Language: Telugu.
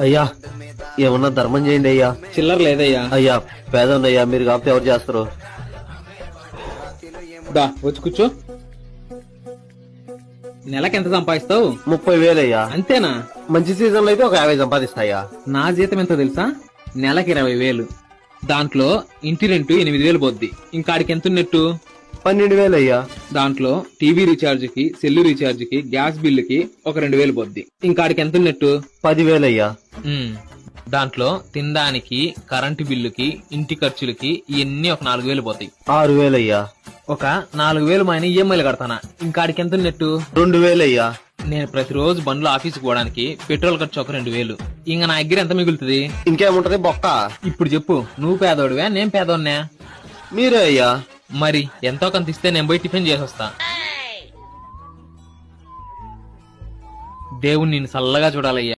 అయ్యా ఏమన్నా ధర్మం చేయండి అయ్యా. చిల్లర లేదయ్యా. అయ్యా పేదోన్నయ్యా, మీరు కాకపోతే ఎవరు చేస్తారు? దా వచ్చి కూర్చో. నెలకి ఎంత సంపాదిస్తావు? 30,000 అయ్యా. అంతేనా? మంచి సీజన్ లో అయితే ఒక 50 సంపాదిస్తాయా. నా జీతం ఎంతో తెలుసా? నెలకి 20,000. దాంట్లో ఇంటి రెంట్ 8,000 పోద్ది. ఇంకాడికి ఎంత ఉన్నట్టు? 12,000 అయ్యా. దాంట్లో టీవీ రీఛార్జ్ కి, సెల్లు రీఛార్జ్ కి, గ్యాస్ బిల్లుకి ఒక 2,000 పోద్ది. ఇంకాడికి ఎంత ఉన్నట్టు? 10,000 అయ్యా. దాంట్లో తినడానికి, కరెంటు బిల్లుకి, ఇంటి ఖర్చులకి ఇవన్నీ ఒక 4,000 పోతాయి. 6,000 అయ్యా. ఒక 4,000 మైన ఈఎంఐలు కడతానా. ఇంకాడికి ఎంత ఉన్నట్టు? 2,000 అయ్యా. నేను ప్రతిరోజు బండ్లో ఆఫీస్కి పోవడానికి పెట్రోల్ ఖర్చు ఒక 2,000. ఇంక నా దగ్గర ఎంత మిగులుతుంది? ఇంకేముంటది బొక్క. ఇప్పుడు చెప్పు, నువ్వు పేదోడివా నేను పేదోడ్నా? మీరే అయ్యా. మరి ఎంతో కొంత ఇస్తే నేను పోయి టిఫిన్ చేసొస్తా. దేవుడు నిన్ను చల్లగా చూడాలయ్యా.